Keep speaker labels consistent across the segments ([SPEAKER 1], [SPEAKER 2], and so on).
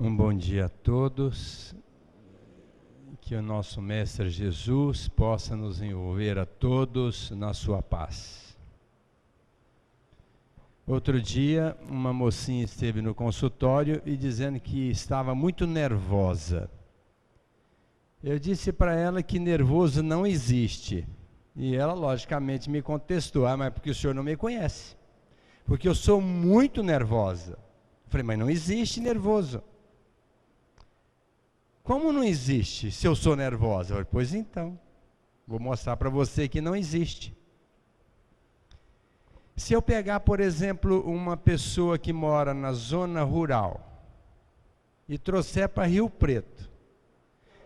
[SPEAKER 1] Um bom dia a todos, que o nosso Mestre Jesus possa nos envolver a todos na sua paz. Outro dia, uma mocinha esteve no consultório e dizendo que estava muito nervosa. Eu disse para ela que nervoso não existe. E ela, logicamente, me contestou: mas porque o senhor não me conhece? Porque eu sou muito nervosa. Eu falei: mas não existe nervoso. Como não existe se eu sou nervosa? Eu falei: pois então, vou mostrar para você que não existe. Se eu pegar, por exemplo, uma pessoa que mora na zona rural e trouxer para Rio Preto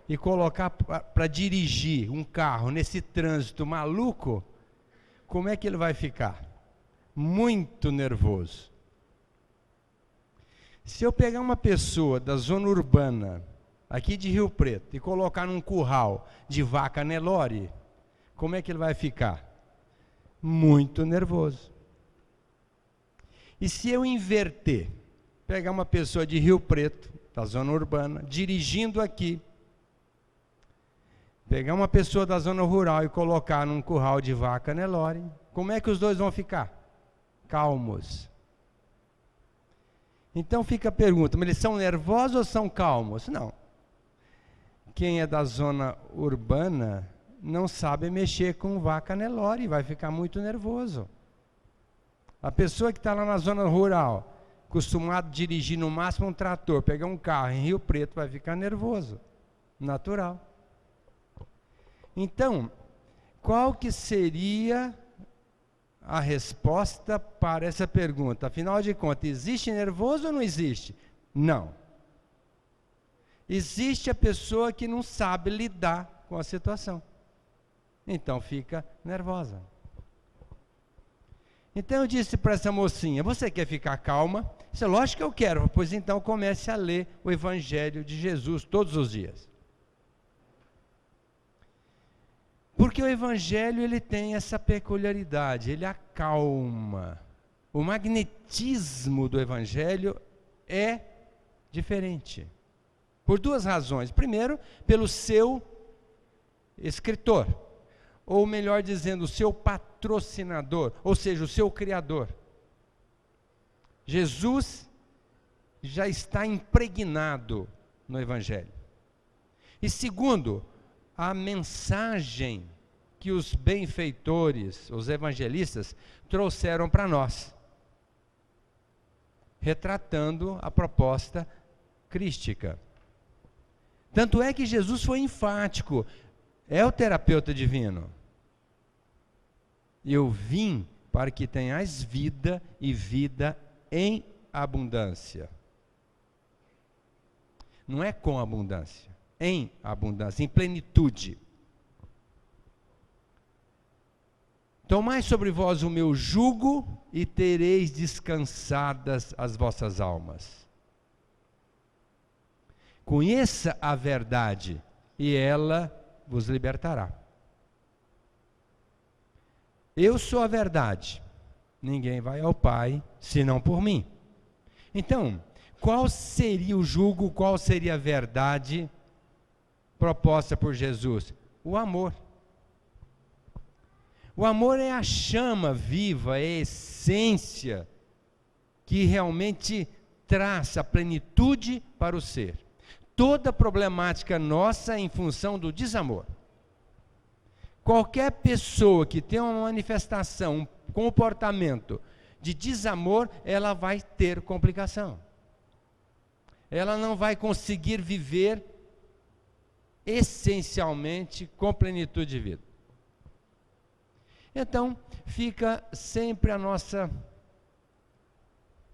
[SPEAKER 1] e colocar para dirigir um carro nesse trânsito maluco, como é que ele vai ficar? Muito nervoso. Se eu pegar uma pessoa da zona urbana, aqui de Rio Preto, e colocar num curral de vaca Nelore, como é que ele vai ficar? Muito nervoso. E se eu inverter, pegar uma pessoa de Rio Preto, da zona urbana, dirigindo aqui, pegar uma pessoa da zona rural e colocar num curral de vaca Nelore, como é que os dois vão ficar? Calmos. Então fica a pergunta: mas eles são nervosos ou são calmos? Não. Quem é da zona urbana não sabe mexer com vaca Nelore, vai ficar muito nervoso. A pessoa que está lá na zona rural, acostumado a dirigir no máximo um trator, pegar um carro em Rio Preto, vai ficar nervoso. Natural. Então, qual que seria a resposta para essa pergunta? Afinal de contas, existe nervoso ou não existe? Não. Existe a pessoa que não sabe lidar com a situação. Então fica nervosa. Então eu disse para essa mocinha: você quer ficar calma? Disse: lógico que eu quero. Pois então comece a ler o Evangelho de Jesus todos os dias. Porque o Evangelho ele tem essa peculiaridade, ele acalma. O magnetismo do Evangelho é diferente. Por duas razões. Primeiro, pelo seu escritor, ou melhor dizendo, o seu patrocinador, ou seja, o seu criador. Jesus já está impregnado no Evangelho. E segundo, a mensagem que os benfeitores, os evangelistas, trouxeram para nós, retratando a proposta crística. Tanto é que Jesus foi enfático: é o terapeuta divino. Eu vim para que tenhais vida e vida em abundância. Não é com abundância, em abundância, em plenitude. Tomai sobre vós o meu jugo e tereis descansadas as vossas almas. Conheça a verdade e ela vos libertará. Eu sou a verdade. Ninguém vai ao Pai senão por mim. Então, qual seria o jugo, qual seria a verdade proposta por Jesus? O amor. O amor é a chama viva, é a essência que realmente traz a plenitude para o ser. Toda problemática nossa é em função do desamor. Qualquer pessoa que tem uma manifestação, um comportamento de desamor, ela vai ter complicação. Ela não vai conseguir viver essencialmente com plenitude de vida. Então, fica sempre a nossa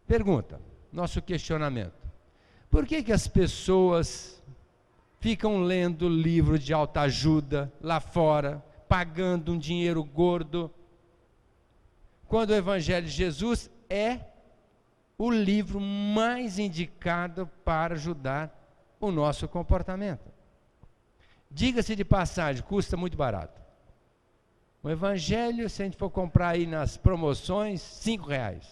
[SPEAKER 1] pergunta, nosso questionamento. Por que as pessoas ficam lendo livro de autoajuda lá fora, pagando um dinheiro gordo, quando o Evangelho de Jesus é o livro mais indicado para ajudar o nosso comportamento? Diga-se de passagem, custa muito barato. O Evangelho, se a gente for comprar aí nas promoções, R$5.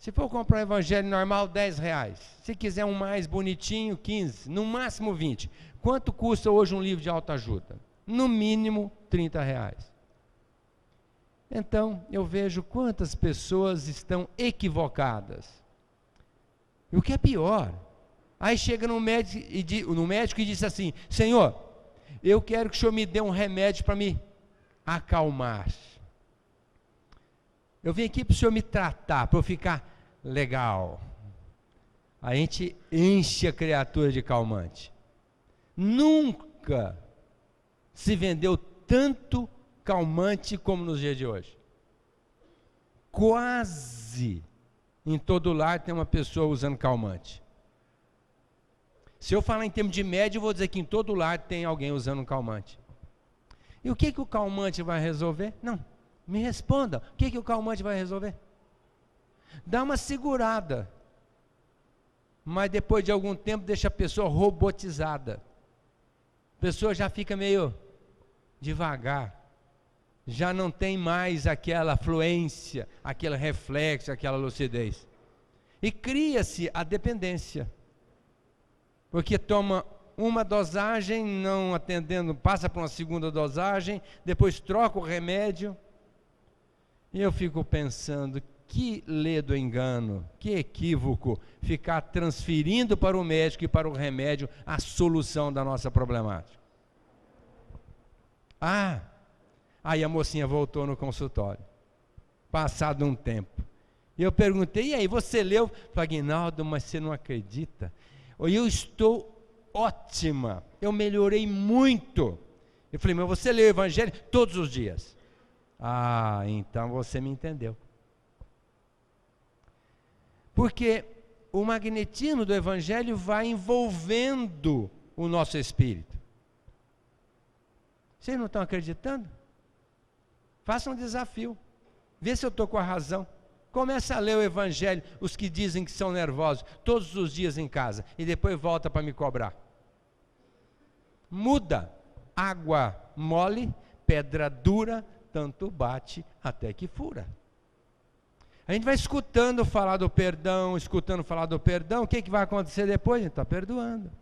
[SPEAKER 1] Se for comprar um evangelho normal, R$10. Se quiser um mais bonitinho, 15, no máximo 20. Quanto custa hoje um livro de autoajuda? No mínimo R$30. Então, eu vejo quantas pessoas estão equivocadas. E o que é pior, aí chega no médico e diz assim: Senhor, eu quero que o Senhor me dê um remédio para me acalmar. Eu vim aqui para o Senhor me tratar, para eu ficar legal. A gente enche a criatura de calmante. Nunca se vendeu tanto calmante como nos dias de hoje. Quase em todo lar tem uma pessoa usando calmante. Se eu falar em termos de média, eu vou dizer que em todo lar tem alguém usando um calmante. E o que o calmante vai resolver? Não, me responda, o que o calmante vai resolver? Dá uma segurada, mas depois de algum tempo deixa a pessoa robotizada. A pessoa já fica meio devagar, já não tem mais aquela fluência, aquele reflexo, aquela lucidez. E cria-se a dependência, porque toma uma dosagem, não atendendo, passa para uma segunda dosagem, depois troca o remédio. E eu fico pensando, que ledo engano, que equívoco, ficar transferindo para o médico e para o remédio a solução da nossa problemática. Aí a mocinha voltou no consultório, passado um tempo. E eu perguntei: e aí, você leu? Falei: Aguinaldo, mas você não acredita? Eu estou ótima, eu melhorei muito. Eu falei: mas você lê o evangelho todos os dias? Então você me entendeu. Porque o magnetismo do evangelho vai envolvendo o nosso espírito. Vocês não estão acreditando? Faça um desafio, vê se eu estou com a razão. Começa a ler o evangelho, os que dizem que são nervosos, todos os dias em casa, e depois volta para me cobrar. Muda. Água mole, pedra dura, tanto bate até que fura. A gente vai escutando falar do perdão, o que vai acontecer depois? A gente está perdoando.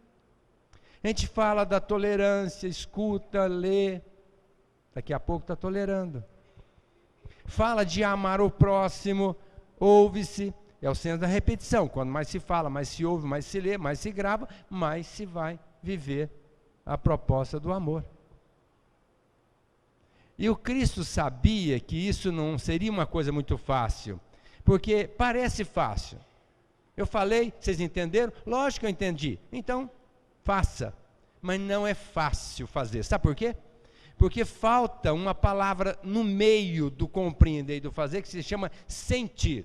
[SPEAKER 1] A gente fala da tolerância, escuta, lê, daqui a pouco está tolerando. Fala de amar o próximo, ouve-se, é o senso da repetição. Quanto mais se fala, mais se ouve, mais se lê, mais se grava, mais se vai viver a proposta do amor. E o Cristo sabia que isso não seria uma coisa muito fácil, porque parece fácil. Eu falei, vocês entenderam? Lógico que eu entendi. Então, faça. Mas não é fácil fazer. Sabe por quê? Porque falta uma palavra no meio do compreender e do fazer, que se chama sentir.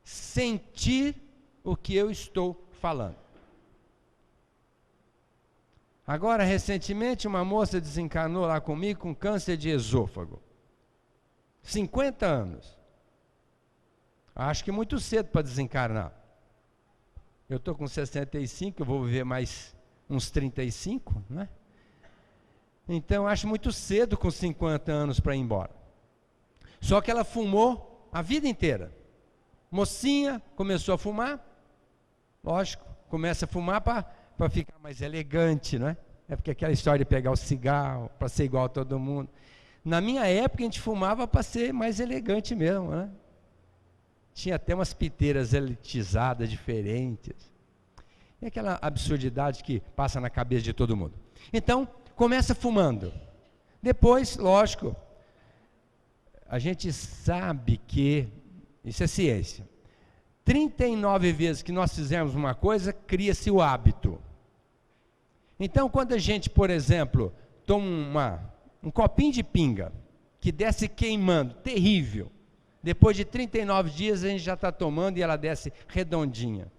[SPEAKER 1] Sentir o que eu estou falando. Agora, recentemente, uma moça desencarnou lá comigo com câncer de esôfago. 50 anos. Acho que muito cedo para desencarnar. Eu estou com 65, eu vou viver mais uns 35, não é? Então, acho muito cedo com 50 anos para ir embora. Só que ela fumou a vida inteira. Mocinha, começou a fumar. Lógico, começa a fumar para ficar mais elegante, não é? É porque aquela história de pegar o cigarro, para ser igual a todo mundo. Na minha época, a gente fumava para ser mais elegante mesmo, né? Tinha até umas piteiras elitizadas, diferentes. E aquela absurdidade que passa na cabeça de todo mundo. Então, começa fumando. Depois, lógico, a gente sabe que, isso é ciência, 39 vezes que nós fizermos uma coisa, cria-se o hábito. Então, quando a gente, por exemplo, toma um copinho de pinga, que desce queimando, terrível, depois de 39 dias a gente já está tomando e ela desce redondinha.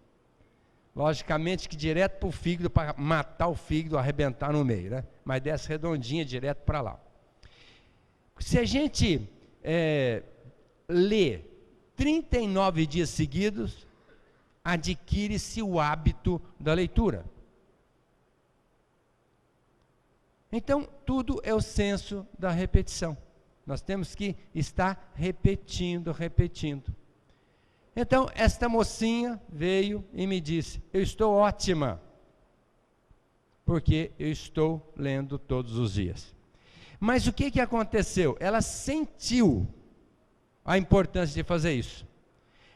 [SPEAKER 1] Logicamente que direto para o fígado, para matar o fígado, arrebentar no meio, né? Mas desce redondinha direto para lá. Se a gente lê 39 dias seguidos, adquire-se o hábito da leitura. Então, tudo é o senso da repetição. Nós temos que estar repetindo. Então, esta mocinha veio e me disse: eu estou ótima, porque eu estou lendo todos os dias. Mas o que aconteceu? Ela sentiu a importância de fazer isso.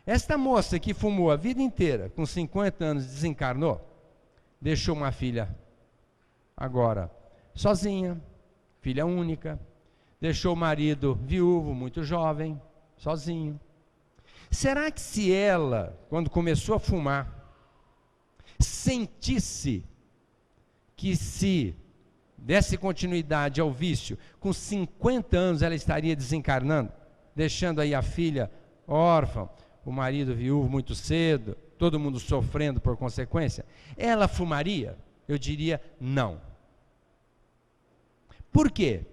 [SPEAKER 1] Esta moça que fumou a vida inteira, com 50 anos, desencarnou, deixou uma filha agora sozinha, filha única, deixou o marido viúvo, muito jovem, sozinho. Será que se ela, quando começou a fumar, sentisse que se desse continuidade ao vício, com 50 anos ela estaria desencarnando, deixando aí a filha órfã, o marido viúvo muito cedo, todo mundo sofrendo por consequência? Ela fumaria? Eu diria não. Por quê?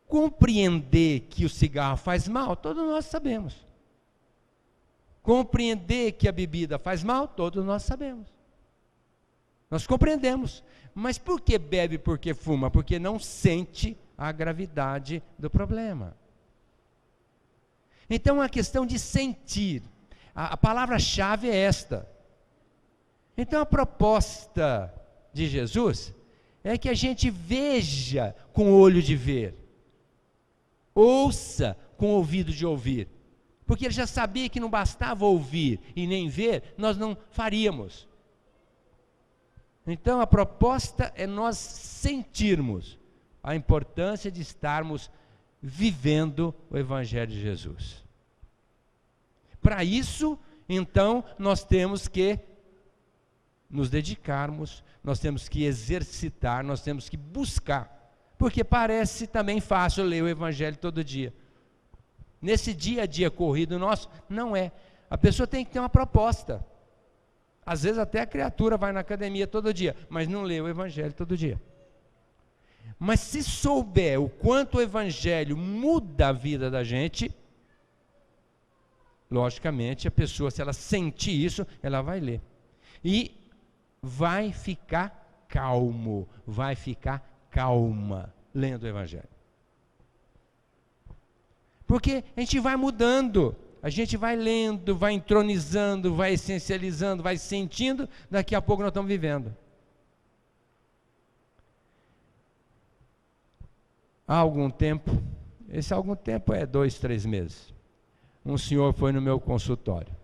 [SPEAKER 1] Compreender que o cigarro faz mal, todos nós sabemos. Compreender que a bebida faz mal, todos nós sabemos. Nós compreendemos. Mas por que bebe, por que fuma? Porque não sente a gravidade do problema. Então é uma questão de sentir. A palavra-chave é esta. Então a proposta de Jesus é que a gente veja com o olho de ver, ouça com o ouvido de ouvir, porque ele já sabia que não bastava ouvir e nem ver, nós não faríamos. Então a proposta é nós sentirmos a importância de estarmos vivendo o Evangelho de Jesus. Para isso, então, nós temos que nos dedicarmos, nós temos que exercitar, nós temos que buscar, porque parece também fácil ler o Evangelho todo dia. Nesse dia a dia corrido nosso, não é. A pessoa tem que ter uma proposta. Às vezes até a criatura vai na academia todo dia, mas não lê o Evangelho todo dia. Mas se souber o quanto o Evangelho muda a vida da gente, logicamente a pessoa, se ela sentir isso, ela vai ler. E vai ficar calmo, vai ficar calma lendo o Evangelho. Porque a gente vai mudando, a gente vai lendo, vai entronizando, vai essencializando, vai sentindo, daqui a pouco nós estamos vivendo. Há algum tempo, esse algum tempo é 2, 3 meses, um senhor foi no meu consultório,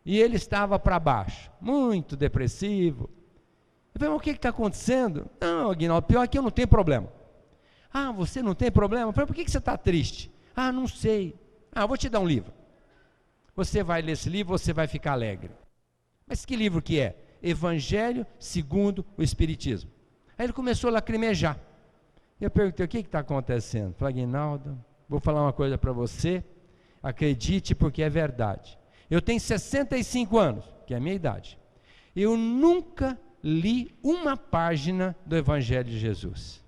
[SPEAKER 1] e ele estava para baixo, muito depressivo. Eu falei: mas o que está acontecendo? Não, Aguinaldo, pior que eu não tenho problema. Ah, você não tem problema? Eu falei: por que você está triste? Ah, não sei. Ah, eu vou te dar um livro. Você vai ler esse livro, você vai ficar alegre. Mas que livro que é? Evangelho segundo o Espiritismo. Aí ele começou a lacrimejar. Eu perguntei: o que está acontecendo? Eu falei: Aguinaldo, vou falar uma coisa para você, acredite porque é verdade. Eu tenho 65 anos, que é a minha idade. Eu nunca li uma página do Evangelho de Jesus.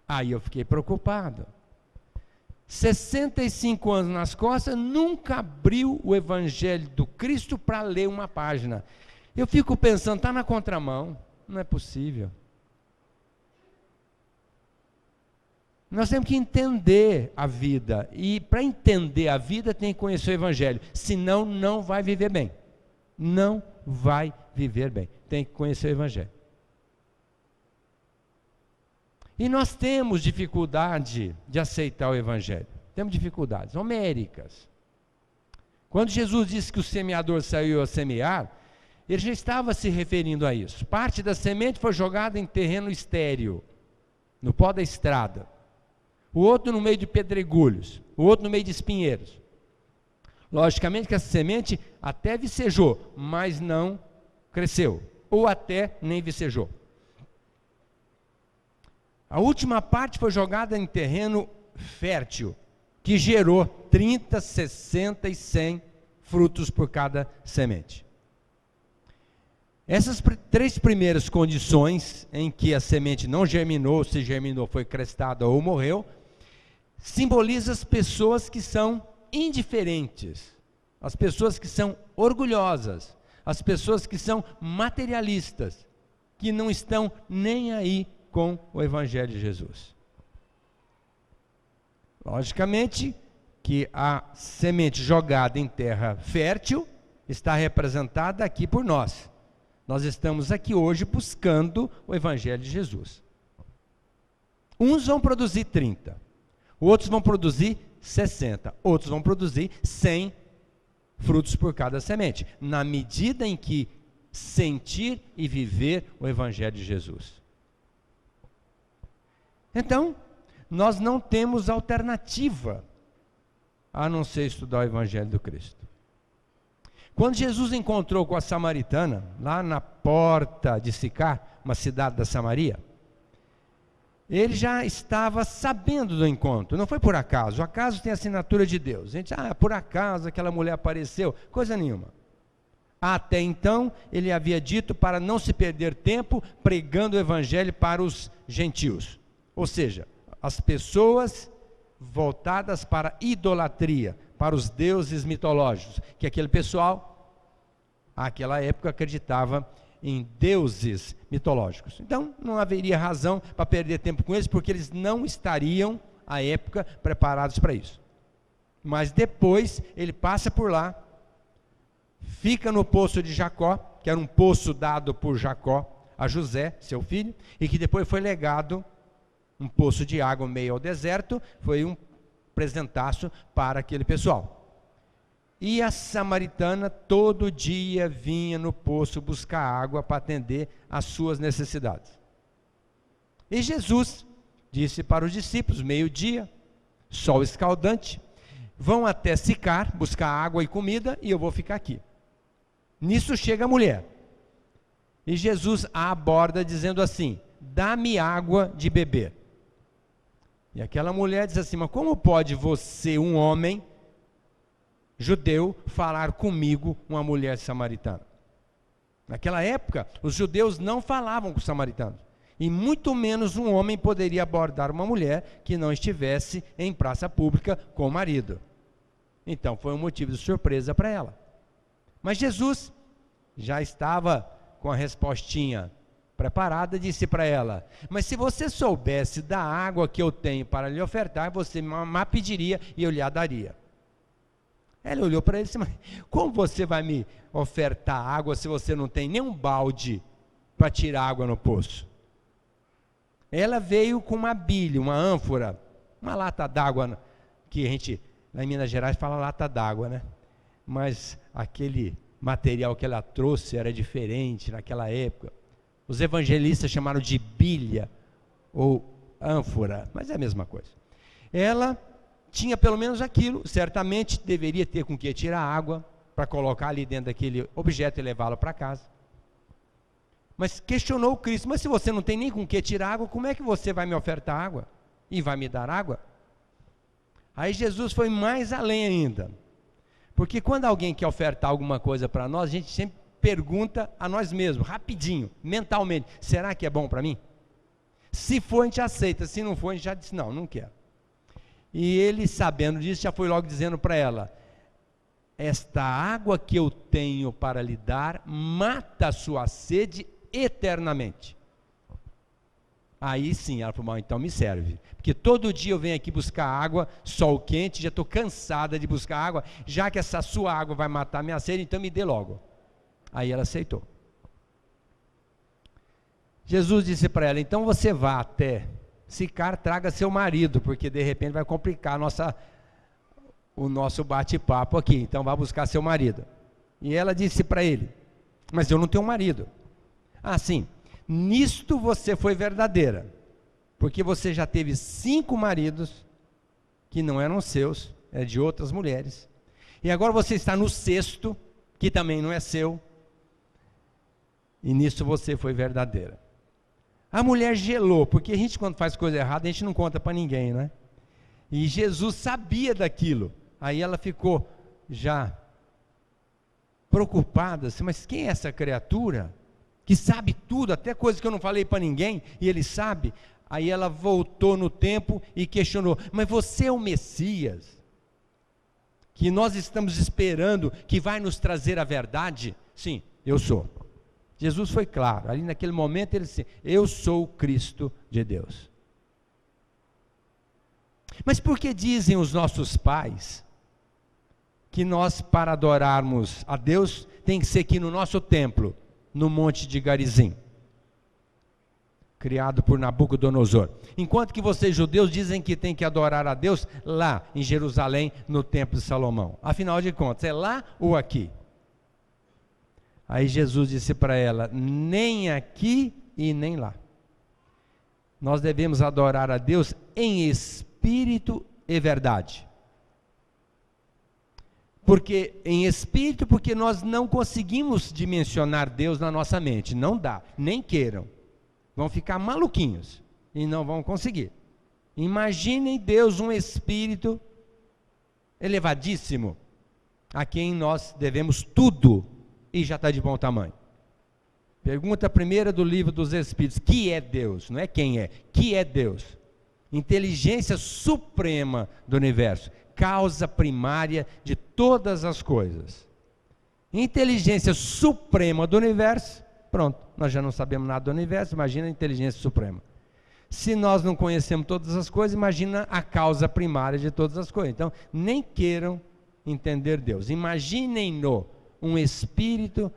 [SPEAKER 1] Aí eu fiquei preocupado. 65 anos nas costas, nunca abriu o Evangelho do Cristo para ler uma página. Eu fico pensando, está na contramão, não é possível. Nós temos que entender a vida, e para entender a vida tem que conhecer o Evangelho, senão não vai viver bem. Não vai viver bem, tem que conhecer o Evangelho. E nós temos dificuldade de aceitar o Evangelho, temos dificuldades homéricas. Quando Jesus disse que o semeador saiu a semear, ele já estava se referindo a isso. Parte da semente foi jogada em terreno estéril, no pó da estrada, o outro no meio de pedregulhos, o outro no meio de espinheiros. Logicamente que essa semente até vicejou, mas não cresceu, ou até nem vicejou. A última parte foi jogada em terreno fértil, que gerou 30, 60 e 100 frutos por cada semente. Essas 3 primeiras condições, em que a semente não germinou, se germinou foi crestada ou morreu, simboliza as pessoas que são indiferentes, as pessoas que são orgulhosas, as pessoas que são materialistas, que não estão nem aí com o Evangelho de Jesus. Logicamente que a semente jogada em terra fértil está representada aqui por nós. Nós estamos aqui hoje buscando o Evangelho de Jesus. Uns vão produzir 30, outros vão produzir 60, outros vão produzir 100 frutos por cada semente, na medida em que sentir e viver o Evangelho de Jesus. Então, nós não temos alternativa a não ser estudar o Evangelho do Cristo. Quando Jesus encontrou com a samaritana, lá na porta de Sicar, uma cidade da Samaria, ele já estava sabendo do encontro, não foi por acaso. O acaso tem a assinatura de Deus. A gente, por acaso aquela mulher apareceu, coisa nenhuma. Até então, ele havia dito para não se perder tempo pregando o Evangelho para os gentios. Ou seja, as pessoas voltadas para a idolatria, para os deuses mitológicos, que aquele pessoal, àquela época, acreditava em deuses mitológicos. Então, não haveria razão para perder tempo com eles, porque eles não estariam, à época, preparados para isso. Mas depois, ele passa por lá, fica no poço de Jacó, que era um poço dado por Jacó a José, seu filho, e que depois foi legado, um poço de água meio ao deserto, foi um presentaço para aquele pessoal. E a samaritana todo dia vinha no poço buscar água para atender às suas necessidades. E Jesus disse para os discípulos, meio-dia, sol escaldante, vão até Sicar buscar água e comida e eu vou ficar aqui. Nisso chega a mulher. E Jesus a aborda dizendo assim, dá-me água de beber. E aquela mulher diz assim, mas como pode você, um homem judeu, falar comigo, uma mulher samaritana? Naquela época, os judeus não falavam com os samaritanos. E muito menos um homem poderia abordar uma mulher que não estivesse em praça pública com o marido. Então foi um motivo de surpresa para ela. Mas Jesus já estava com a respostinha preparada, disse para ela, mas se você soubesse da água que eu tenho para lhe ofertar, você me pediria e eu lhe a daria. Ela olhou para ele e disse, mas como você vai me ofertar água se você não tem nem um balde para tirar água no poço? Ela veio com uma bilha, uma ânfora, uma lata d'água, que a gente, lá em Minas Gerais, fala lata d'água, né? Mas aquele material que ela trouxe era diferente naquela época. Os evangelistas chamaram de bilha ou ânfora, mas é a mesma coisa. Ela tinha pelo menos aquilo, certamente deveria ter com que tirar água para colocar ali dentro daquele objeto e levá-lo para casa. Mas questionou o Cristo, mas se você não tem nem com que tirar água, como é que você vai me ofertar água? E vai me dar água? Aí Jesus foi mais além ainda. Porque quando alguém quer ofertar alguma coisa para nós, a gente sempre pergunta a nós mesmos, rapidinho, mentalmente, será que é bom para mim? Se for, a gente aceita, se não for, a gente já disse, não, não quero. E ele, sabendo disso, já foi logo dizendo para ela, esta água que eu tenho para lhe dar, mata a sua sede eternamente. Aí sim, ela falou, então me serve, porque todo dia eu venho aqui buscar água, sol quente, já estou cansada de buscar água, já que essa sua água vai matar a minha sede, então me dê logo. Aí ela aceitou. Jesus disse para ela, então você vá até Sicar, traga seu marido, porque de repente vai complicar o nosso bate-papo aqui, então vá buscar seu marido. E ela disse para ele, mas eu não tenho marido. Ah, sim, nisto você foi verdadeira, porque você já teve 5 maridos, que não eram seus, eram de outras mulheres, e agora você está no 6º, que também não é seu, e nisso você foi verdadeira. A mulher gelou, porque a gente quando faz coisa errada, a gente não conta para ninguém, né? E Jesus sabia daquilo, aí ela ficou já preocupada, assim, mas quem é essa criatura, que sabe tudo, até coisas que eu não falei para ninguém, e ele sabe? Aí ela voltou no tempo e questionou, mas você é o Messias, que nós estamos esperando, que vai nos trazer a verdade? Sim, eu sou. Jesus foi claro, ali naquele momento ele disse, eu sou o Cristo de Deus. Mas por que dizem os nossos pais que nós, para adorarmos a Deus, tem que ser aqui no nosso templo, no Monte de Garizim, criado por Nabucodonosor. Enquanto que vocês judeus dizem que tem que adorar a Deus lá em Jerusalém, no Templo de Salomão. Afinal de contas, é lá ou aqui? Aí Jesus disse para ela, nem aqui e nem lá. Nós devemos adorar a Deus em espírito e verdade. Porque em espírito, porque nós não conseguimos dimensionar Deus na nossa mente, não dá, nem queiram. Vão ficar maluquinhos e não vão conseguir. Imaginem Deus um espírito elevadíssimo, a quem nós devemos tudo e já está de bom tamanho. Pergunta primeira do livro dos Espíritos, que é Deus? Não é quem é, que é Deus? Inteligência suprema do universo, causa primária de todas as coisas. Inteligência suprema do universo, pronto, nós já não sabemos nada do universo, imagina a inteligência suprema. Se nós não conhecemos todas as coisas, imagina a causa primária de todas as coisas. Então, nem queiram entender Deus. Imaginem-no um espírito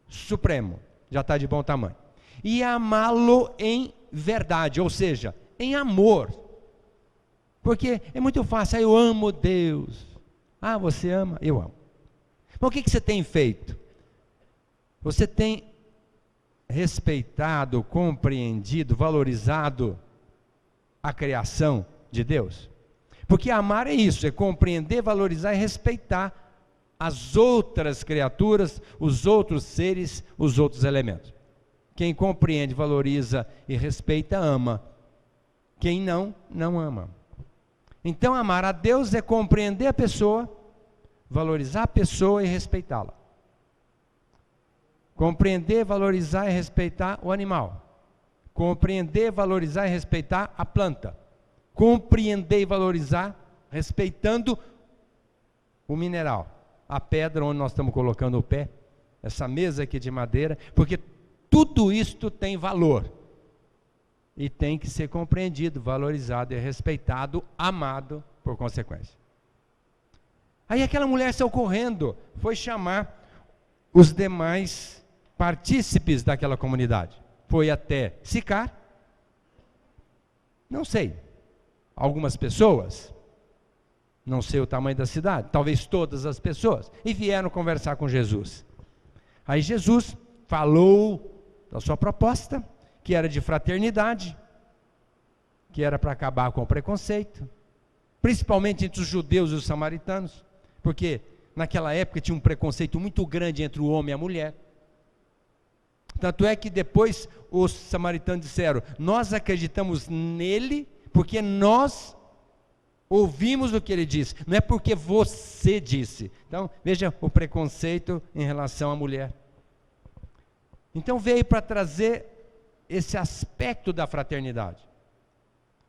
[SPEAKER 1] supremo, já está de bom tamanho. E amá-lo em verdade, ou seja, em amor. Porque é muito fácil, eu amo Deus. Ah, você ama? Eu amo. Mas o que você tem feito? Você tem respeitado, compreendido, valorizado a criação de Deus? Porque amar é isso, é compreender, valorizar e respeitar as outras criaturas, os outros seres, os outros elementos. Quem compreende, valoriza e respeita, ama. Quem não, não ama. Então amar a Deus é compreender a pessoa, valorizar a pessoa e respeitá-la. Compreender, valorizar e respeitar o animal. Compreender, valorizar e respeitar a planta. Compreender e valorizar, respeitando o mineral. A pedra onde nós estamos colocando o pé. Essa mesa aqui de madeira. Porque tudo isto tem valor. E tem que ser compreendido, valorizado e respeitado, amado por consequência. Aí aquela mulher saiu correndo, foi chamar os demais partícipes daquela comunidade. Foi até Sicar, não sei, algumas pessoas, não sei o tamanho da cidade, talvez todas as pessoas, e vieram conversar com Jesus. Aí Jesus falou da sua proposta, que era de fraternidade, que era para acabar com o preconceito, principalmente entre os judeus e os samaritanos, porque naquela época tinha um preconceito muito grande entre o homem e a mulher. Tanto é que depois os samaritanos disseram, nós acreditamos nele, porque nós ouvimos o que ele disse, não é porque você disse. Então, veja o preconceito em relação à mulher. Então veio para trazer esse aspecto da fraternidade,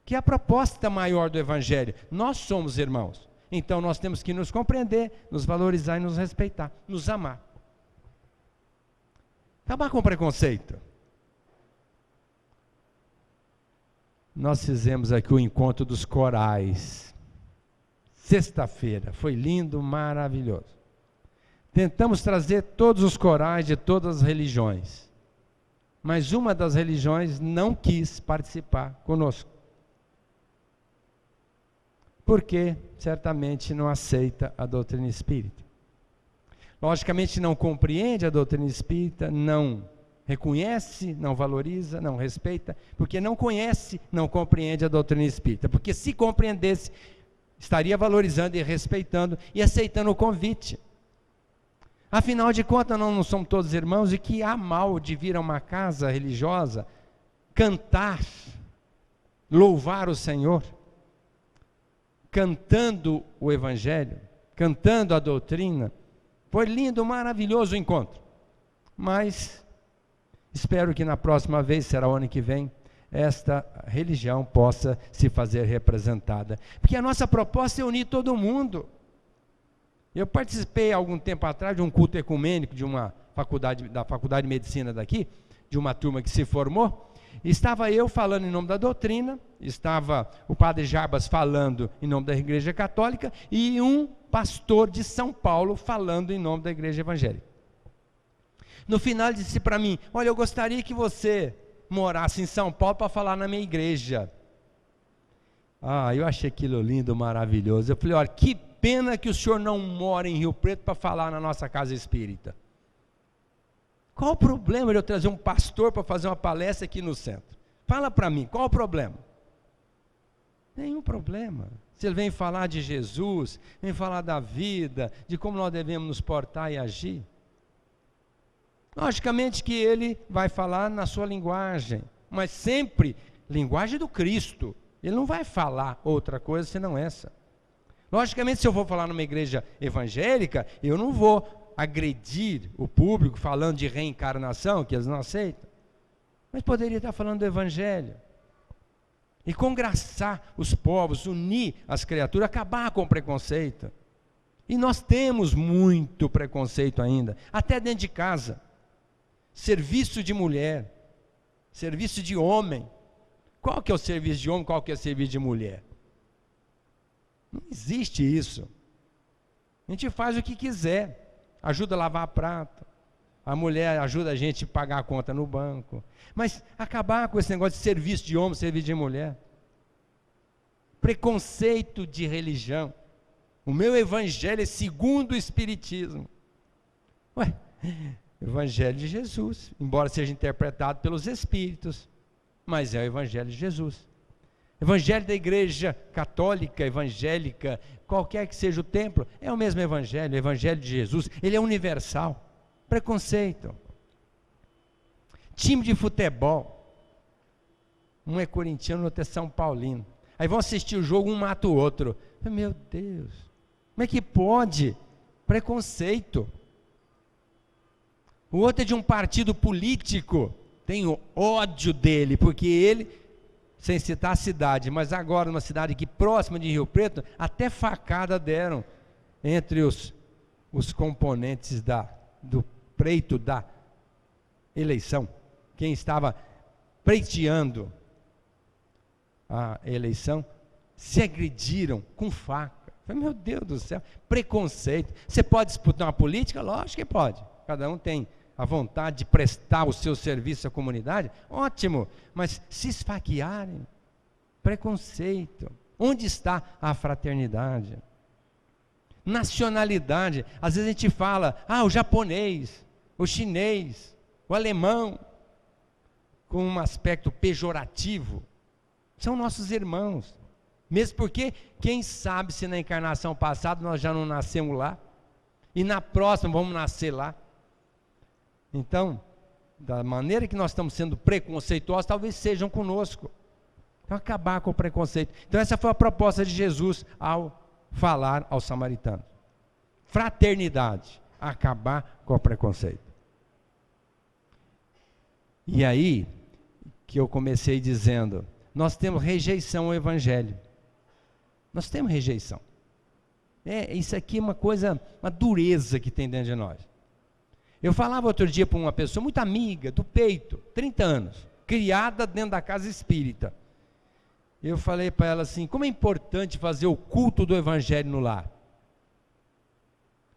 [SPEAKER 1] que é a proposta maior do Evangelho. Nós somos irmãos, então nós temos que nos compreender, nos valorizar e nos respeitar, nos amar. Acabar com o preconceito. Nós fizemos aqui o encontro dos corais, sexta-feira, foi lindo, maravilhoso. Tentamos trazer todos os corais de todas as religiões, mas uma das religiões não quis participar conosco, porque certamente não aceita a doutrina espírita. Logicamente não compreende a doutrina espírita, não reconhece, não valoriza, não respeita, porque não conhece, não compreende a doutrina espírita, porque se compreendesse, estaria valorizando e respeitando e aceitando o convite. Afinal de contas, nós não somos todos irmãos, e que há mal de vir a uma casa religiosa, cantar, louvar o Senhor, cantando o Evangelho, cantando a doutrina. Foi lindo, maravilhoso o encontro, mas espero que na próxima vez, será o ano que vem, esta religião possa se fazer representada, porque a nossa proposta é unir todo mundo. Eu participei há algum tempo atrás de um culto ecumênico de uma faculdade, da Faculdade de Medicina daqui, de uma turma que se formou, estava eu falando em nome da doutrina, estava o padre Jarbas falando em nome da Igreja Católica e um pastor de São Paulo falando em nome da Igreja Evangélica. No final ele disse para mim: olha, eu gostaria que você morasse em São Paulo para falar na minha igreja. Eu achei aquilo lindo, maravilhoso. Eu falei: olha, que pena que o senhor não mora em Rio Preto para falar na nossa casa espírita. Qual o problema de eu trazer um pastor para fazer uma palestra aqui no centro? Fala para mim, qual o problema? Nenhum problema. Se ele vem falar de Jesus, vem falar da vida, de como nós devemos nos portar e agir. Logicamente que ele vai falar na sua linguagem, mas sempre linguagem do Cristo. Ele não vai falar outra coisa senão essa. Logicamente, se eu vou falar numa igreja evangélica, eu não vou agredir o público falando de reencarnação, que eles não aceitam. Mas poderia estar falando do Evangelho. E congraçar os povos, unir as criaturas, acabar com o preconceito. E nós temos muito preconceito ainda, até dentro de casa. Serviço de mulher, serviço de homem. Qual que é o serviço de homem, qual que é o serviço de mulher? Não existe isso. A gente faz o que quiser. Ajuda a lavar prato, a mulher ajuda a gente a pagar a conta no banco, mas acabar com esse negócio de serviço de homem, serviço de mulher, preconceito de religião. O meu evangelho é segundo o Espiritismo. Evangelho de Jesus, embora seja interpretado pelos Espíritos, mas é o Evangelho de Jesus. Evangelho da Igreja Católica, Evangélica, qualquer que seja o templo, é o mesmo Evangelho, o Evangelho de Jesus, ele é universal. Preconceito. Time de futebol, um é corintiano, outro é São Paulino. Aí vão assistir o jogo, um mata o outro. Meu Deus, como é que pode? Preconceito. O outro é de um partido político, tenho ódio dele, porque ele, sem citar a cidade, mas agora numa cidade aqui próxima de Rio Preto, até facada deram entre os componentes do pleito da eleição. Quem estava pleiteando a eleição, se agrediram com faca. Meu Deus do céu, preconceito. Você pode disputar uma política? Lógico que pode. Cada um tem a vontade de prestar o seu serviço à comunidade, ótimo, mas se esfaquearem, preconceito. Onde está a fraternidade? Nacionalidade, às vezes a gente fala, o japonês, o chinês, o alemão, com um aspecto pejorativo, são nossos irmãos, mesmo porque, quem sabe se na encarnação passada nós já não nascemos lá, e na próxima vamos nascer lá. Então, da maneira que nós estamos sendo preconceituosos, talvez sejam conosco. Então, acabar com o preconceito. Então, essa foi a proposta de Jesus ao falar aos samaritanos. Fraternidade, acabar com o preconceito. E aí, que eu comecei dizendo, nós temos rejeição ao Evangelho. Nós temos rejeição. Isso aqui é uma coisa, uma dureza que tem dentro de nós. Eu falava outro dia para uma pessoa muito amiga, do peito, 30 anos, criada dentro da casa espírita. Eu falei para ela assim, como é importante fazer o culto do Evangelho no lar.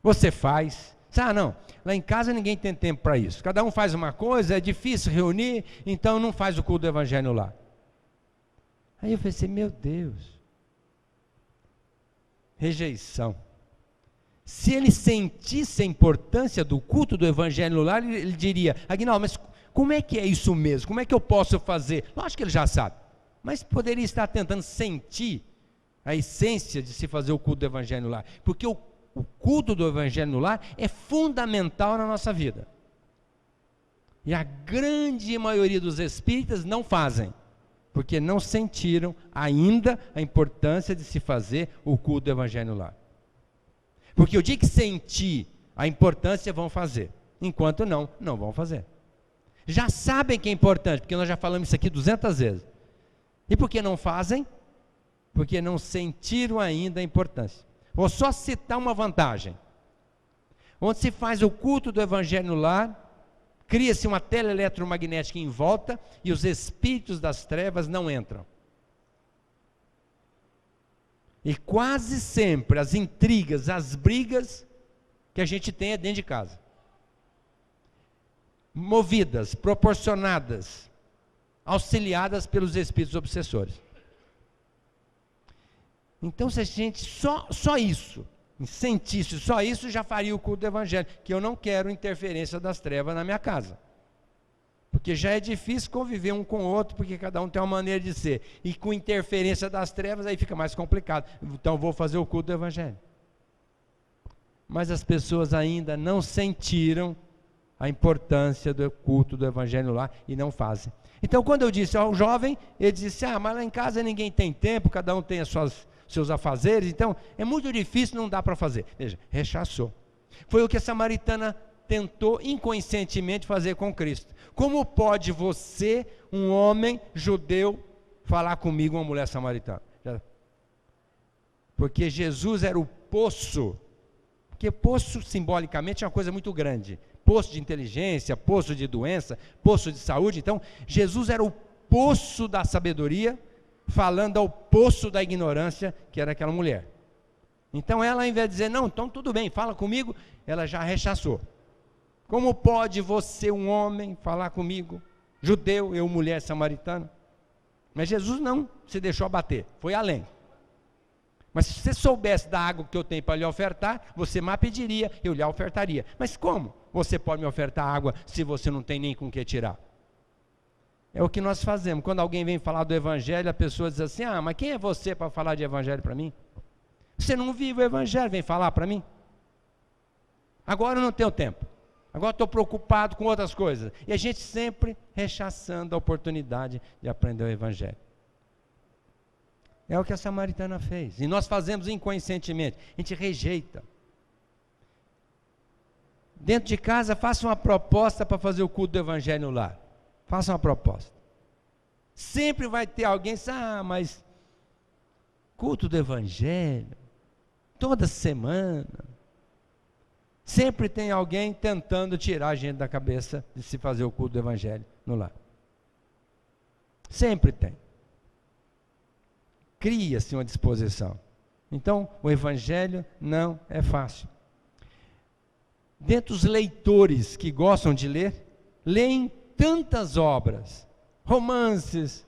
[SPEAKER 1] Você faz? Não, lá em casa ninguém tem tempo para isso. Cada um faz uma coisa, é difícil reunir, então não faz o culto do Evangelho no lar. Aí eu pensei, meu Deus, rejeição. Se ele sentisse a importância do culto do Evangelho no lar, ele diria, Aguinaldo, mas como é que é isso mesmo? Como é que eu posso fazer? Lógico que ele já sabe, mas poderia estar tentando sentir a essência de se fazer o culto do Evangelho no lar, porque o culto do Evangelho no lar é fundamental na nossa vida. E a grande maioria dos espíritas não fazem, porque não sentiram ainda a importância de se fazer o culto do Evangelho no lar. Porque o dia que sentir a importância, vão fazer. Enquanto não vão fazer. Já sabem que é importante, porque nós já falamos isso aqui 200 vezes. E por que não fazem? Porque não sentiram ainda a importância. Vou só citar uma vantagem. Onde se faz o culto do Evangelho no lar, cria-se uma tela eletromagnética em volta e os espíritos das trevas não entram. E quase sempre as intrigas, as brigas que a gente tem é dentro de casa. Movidas, proporcionadas, auxiliadas pelos espíritos obsessores. Então, se a gente só isso, sentisse só isso, já faria o culto do evangelho, que eu não quero interferência das trevas na minha casa. Porque já é difícil conviver um com o outro, porque cada um tem uma maneira de ser. E com interferência das trevas, aí fica mais complicado. Então, vou fazer o culto do evangelho. Mas as pessoas ainda não sentiram a importância do culto do evangelho lá e não fazem. Então, quando eu disse ao jovem, ele disse, mas lá em casa ninguém tem tempo, cada um tem seus afazeres, então é muito difícil, não dá para fazer. Veja, rechaçou. Foi o que a samaritana tentou inconscientemente fazer com Cristo. Como pode você, um homem judeu, falar comigo, uma mulher samaritana? Porque Jesus era o poço, porque poço simbolicamente é uma coisa muito grande, poço de inteligência, poço de doença, poço de saúde. Então Jesus era o poço da sabedoria, falando ao poço da ignorância, que era aquela mulher. Então ela, ao invés de dizer, não, então tudo bem, fala comigo, ela já rechaçou. Como pode você, um homem, falar comigo, judeu, eu, mulher samaritana? Mas Jesus não se deixou abater, foi além. Mas se você soubesse da água que eu tenho para lhe ofertar, você me pediria, eu lhe ofertaria. Mas como você pode me ofertar água se você não tem nem com o que tirar? É o que nós fazemos. Quando alguém vem falar do evangelho, a pessoa diz assim, mas quem é você para falar de evangelho para mim? Você não vive o evangelho, vem falar para mim? Agora eu não tenho tempo. Agora estou preocupado com outras coisas. E a gente sempre rechaçando a oportunidade de aprender o evangelho. É o que a samaritana fez. E nós fazemos inconscientemente. A gente rejeita. Dentro de casa, faça uma proposta para fazer o culto do evangelho no lar. Faça uma proposta. Sempre vai ter alguém, mas culto do evangelho, toda semana. Sempre tem alguém tentando tirar a gente da cabeça de se fazer o culto do evangelho no lar. Sempre tem. Cria-se uma disposição. Então, o evangelho não é fácil. Dentre os leitores que gostam de ler, leem tantas obras, romances,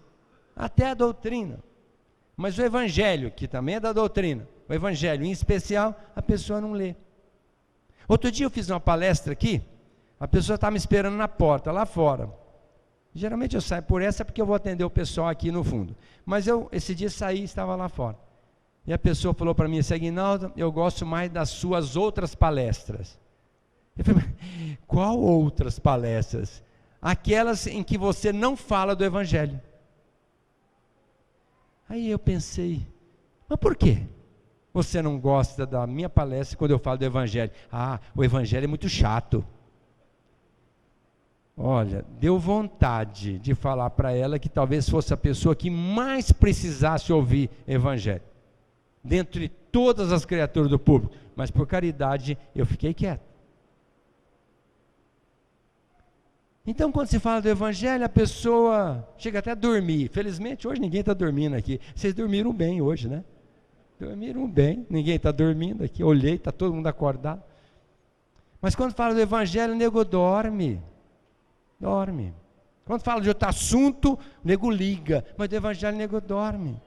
[SPEAKER 1] até a doutrina. Mas o evangelho, que também é da doutrina, o evangelho em especial, a pessoa não lê. Outro dia eu fiz uma palestra aqui, a pessoa estava me esperando na porta, lá fora. Geralmente eu saio por essa porque eu vou atender o pessoal aqui no fundo. Mas esse dia saí e estava lá fora. E a pessoa falou para mim assim, Aguinaldo, eu gosto mais das suas outras palestras. Eu falei, qual outras palestras? Aquelas em que você não fala do evangelho. Aí eu pensei, mas por quê? Você não gosta da minha palestra quando eu falo do evangelho? O evangelho é muito chato. Olha, deu vontade de falar para ela que talvez fosse a pessoa que mais precisasse ouvir evangelho, dentre todas as criaturas do público, mas por caridade eu fiquei quieto. Então, quando se fala do evangelho, a pessoa chega até a dormir. Felizmente, hoje ninguém está dormindo aqui. Vocês dormiram bem hoje, né? Dormiram bem, ninguém está dormindo aqui. Olhei, está todo mundo acordado. Mas quando fala do evangelho, o nego dorme. Dorme. Quando fala de outro assunto, o nego liga. Mas do evangelho, o nego dorme.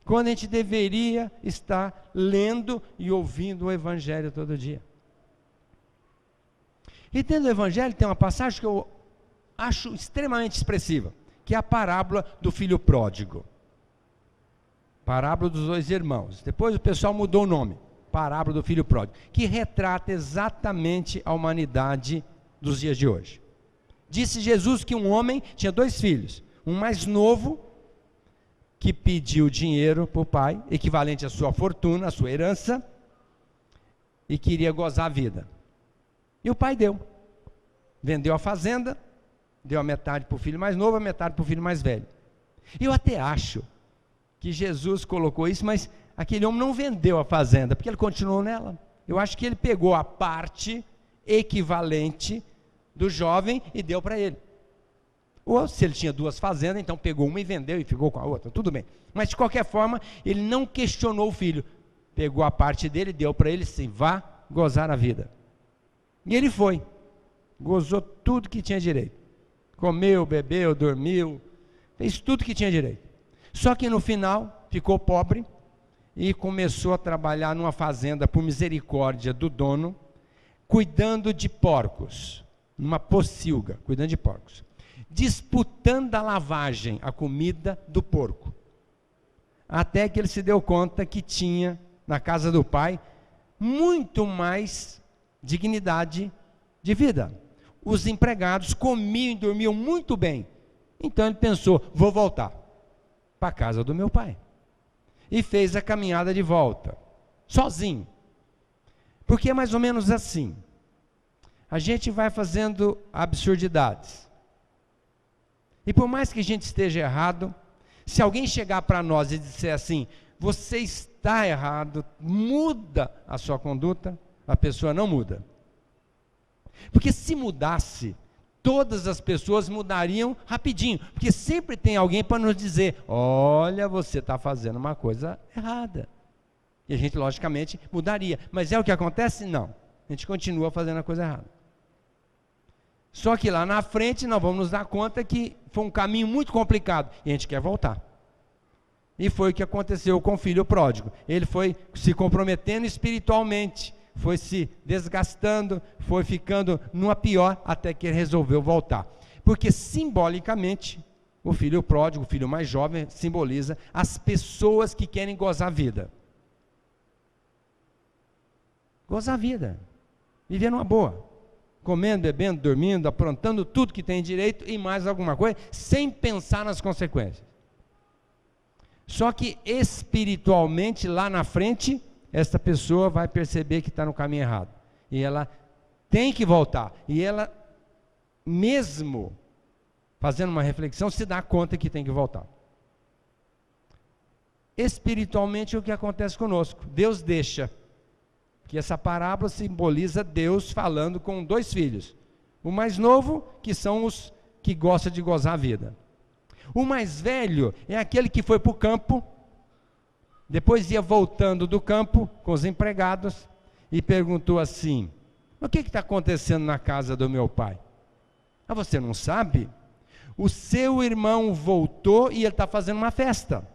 [SPEAKER 1] Quando a gente deveria estar lendo e ouvindo o evangelho todo dia. E dentro do evangelho tem uma passagem que eu acho extremamente expressiva, que é a parábola do filho pródigo. Parábola dos dois irmãos. Depois o pessoal mudou o nome. Parábola do filho pródigo. Que retrata exatamente a humanidade dos dias de hoje. Disse Jesus que um homem tinha 2 filhos. Um mais novo, que pediu dinheiro para o pai, equivalente à sua fortuna, à sua herança, e queria gozar a vida. E o pai deu. Vendeu a fazenda, deu a metade para o filho mais novo, a metade para o filho mais velho. Eu até acho que Jesus colocou isso, mas aquele homem não vendeu a fazenda, porque ele continuou nela. Eu acho que ele pegou a parte equivalente do jovem e deu para ele. Ou se ele tinha 2 fazendas, então pegou uma e vendeu e ficou com a outra, tudo bem. Mas de qualquer forma, ele não questionou o filho. Pegou a parte dele, deu para ele, sim, vá gozar a vida. E ele foi, gozou tudo que tinha direito. Comeu, bebeu, dormiu, fez tudo que tinha direito. Só que no final, ficou pobre e começou a trabalhar numa fazenda por misericórdia do dono, cuidando de porcos, numa pocilga, cuidando de porcos. Disputando a lavagem, a comida do porco. Até que ele se deu conta que tinha, na casa do pai, muito mais dignidade de vida. Os empregados comiam e dormiam muito bem. Então ele pensou, vou voltar para a casa do meu pai. E fez a caminhada de volta, sozinho. Porque é mais ou menos assim. A gente vai fazendo absurdidades. E por mais que a gente esteja errado, se alguém chegar para nós e disser assim, você está errado, muda a sua conduta, a pessoa não muda. Porque se mudasse, todas as pessoas mudariam rapidinho, porque sempre tem alguém para nos dizer, olha, você está fazendo uma coisa errada. E a gente, logicamente, mudaria. Mas é o que acontece? Não. A gente continua fazendo a coisa errada. Só que lá na frente nós vamos nos dar conta que foi um caminho muito complicado e a gente quer voltar. E foi o que aconteceu com o filho pródigo. Ele foi se comprometendo espiritualmente, foi se desgastando, foi ficando numa pior até que ele resolveu voltar. Porque simbolicamente, o filho pródigo, o filho mais jovem, simboliza as pessoas que querem gozar a vida. Gozar a vida, viver numa boa. Comendo, bebendo, dormindo, aprontando tudo que tem direito e mais alguma coisa, sem pensar nas consequências. Só que espiritualmente, lá na frente, esta pessoa vai perceber que está no caminho errado. E ela tem que voltar. E ela, mesmo fazendo uma reflexão, se dá conta que tem que voltar. Espiritualmente, o que acontece conosco? Deus deixa. Que essa parábola simboliza Deus falando com 2 filhos. O mais novo, que são os que gostam de gozar a vida. O mais velho é aquele que foi para o campo, depois ia voltando do campo com os empregados e perguntou assim, o que está acontecendo na casa do meu pai? Ah, você não sabe? O seu irmão voltou e ele está fazendo uma festa.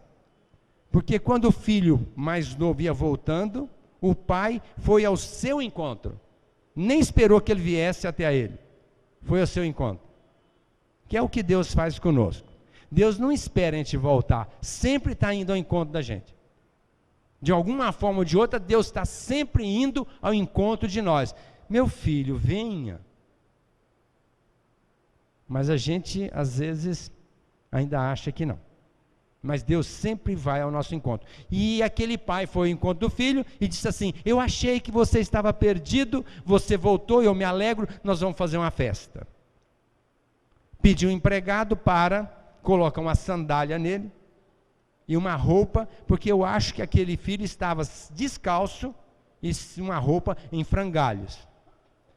[SPEAKER 1] Porque quando o filho mais novo ia voltando, o pai foi ao seu encontro, nem esperou que ele viesse até a ele, foi ao seu encontro, que é o que Deus faz conosco. Deus não espera a gente voltar, sempre está indo ao encontro da gente, de alguma forma ou de outra, Deus está sempre indo ao encontro de nós, meu filho, venha, mas a gente às vezes ainda acha que não. Mas Deus sempre vai ao nosso encontro. E aquele pai foi ao encontro do filho e disse assim, eu achei que você estava perdido, você voltou, eu me alegro, nós vamos fazer uma festa. Pediu um empregado para colocar uma sandália nele e uma roupa, porque eu acho que aquele filho estava descalço e uma roupa em frangalhos.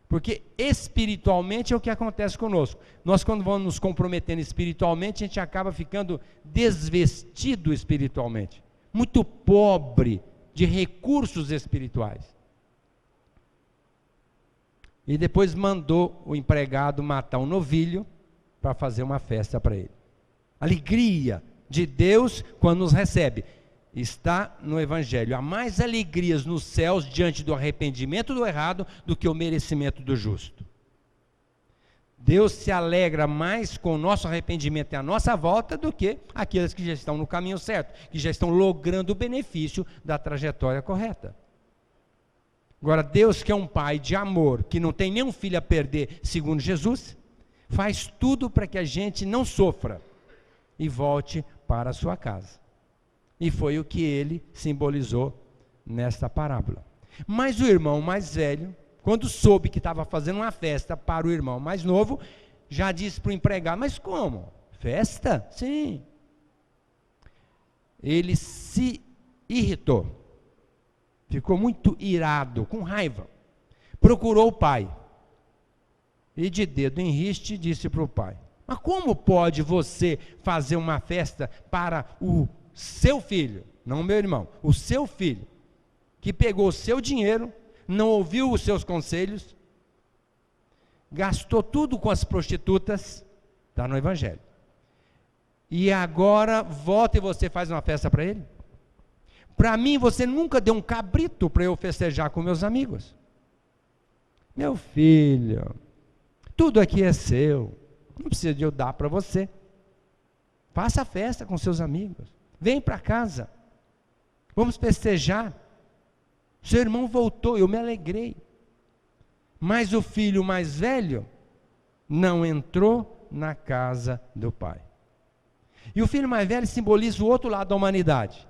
[SPEAKER 1] Porque espiritualmente é o que acontece conosco. Nós quando vamos nos comprometendo espiritualmente, a gente acaba ficando desvestido espiritualmente. Muito pobre de recursos espirituais. E depois mandou o empregado matar um novilho para fazer uma festa para ele. Alegria de Deus quando nos recebe. Está no Evangelho. Há mais alegrias nos céus diante do arrependimento do errado do que o merecimento do justo. Deus se alegra mais com o nosso arrependimento e a nossa volta do que aqueles que já estão no caminho certo, que já estão logrando o benefício da trajetória correta. Agora, Deus que é um pai de amor, que não tem nenhum filho a perder, segundo Jesus, faz tudo para que a gente não sofra e volte para a sua casa. E foi o que ele simbolizou nesta parábola. Mas o irmão mais velho, quando soube que estava fazendo uma festa para o irmão mais novo, já disse para o empregado, mas como? Festa? Sim. Ele se irritou, ficou muito irado, com raiva, procurou o pai e de dedo em riste disse para o pai: mas como pode você fazer uma festa para o seu filho, não o meu irmão, o seu filho, que pegou o seu dinheiro, não ouviu os seus conselhos, gastou tudo com as prostitutas, está no Evangelho, e agora volta e você faz uma festa para ele? Para mim você nunca deu um cabrito para eu festejar com meus amigos. Meu filho, tudo aqui é seu, não precisa de eu dar para você. Faça a festa com seus amigos, vem para casa, vamos festejar. Seu irmão voltou, eu me alegrei. Mas o filho mais velho não entrou na casa do pai. E o filho mais velho simboliza o outro lado da humanidade,